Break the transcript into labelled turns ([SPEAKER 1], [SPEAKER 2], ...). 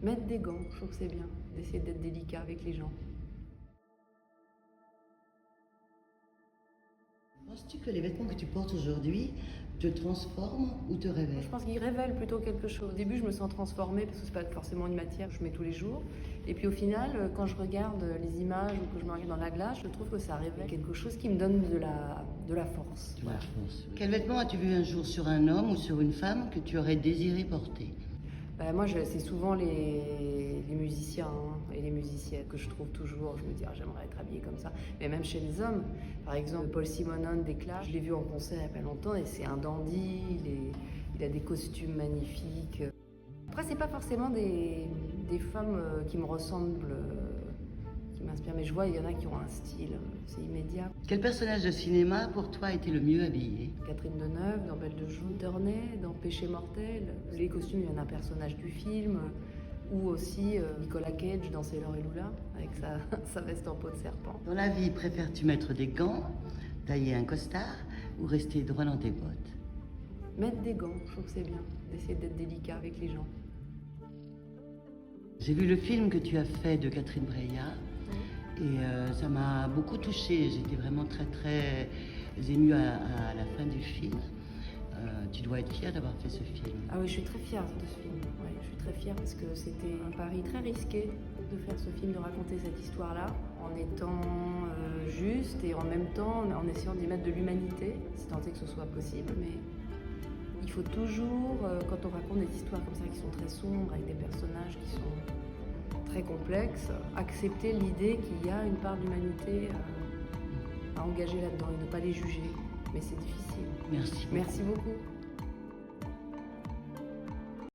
[SPEAKER 1] Mettre des gants, je trouve que c'est bien, d'essayer d'être délicat avec les gens.
[SPEAKER 2] Penses-tu que les vêtements que tu portes aujourd'hui te transforment ou te révèlent?
[SPEAKER 1] Je pense qu'ils révèlent plutôt quelque chose. Au début, je me sens transformée parce que c'est pas forcément une matière que je mets tous les jours. Et puis au final, quand je regarde les images ou que je me regarde dans la glace, je trouve que ça révèle quelque chose qui me donne de la force.
[SPEAKER 2] De la force, oui. Quel vêtement as-tu vu un jour sur un homme ou sur une femme que tu aurais désiré porter?
[SPEAKER 1] Moi, c'est souvent les musiciens et les musiciennes que je trouve toujours. Je me dis, j'aimerais être habillée comme ça. Mais même chez les hommes, par exemple, Paul Simonon des Clash, je l'ai vu en concert il n'y a pas longtemps et c'est un dandy, il a des costumes magnifiques. Après, c'est pas forcément des femmes qui me ressemblent, qui m'inspirent, mais je vois, il y en a qui ont un style, c'est immédiat.
[SPEAKER 2] Quel personnage de cinéma pour toi a été le mieux habillé?
[SPEAKER 1] Catherine Deneuve, dans Belle de Joux, Ternay, dans Péché mortel. Les costumes viennent d'un personnage du film, ou aussi Nicolas Cage dans Sailor et Lula, avec sa veste en peau de serpent.
[SPEAKER 2] Dans la vie, préfères-tu mettre des gants, tailler un costard ou rester droit dans tes bottes?
[SPEAKER 1] Mettre des gants, je trouve que c'est bien, d'essayer d'être délicat avec les gens.
[SPEAKER 2] J'ai vu le film que tu as fait de Catherine Breillat et ça m'a beaucoup touchée. J'étais vraiment très très émue à la fin du film. Tu dois être fière d'avoir fait ce film.
[SPEAKER 1] Ah oui, je suis très fière de ce film. Ouais, je suis très fière parce que c'était un pari très risqué de faire ce film, de raconter cette histoire-là, en étant juste et en même temps en essayant d'y mettre de l'humanité, si tant est que ce soit possible. Mais il faut toujours, quand on raconte des histoires comme ça qui sont très sombres, avec des personnages qui sont très complexes, accepter l'idée qu'il y a une part d'humanité à engager là-dedans et ne pas les juger. Mais c'est difficile.
[SPEAKER 2] Merci beaucoup.
[SPEAKER 1] Merci beaucoup.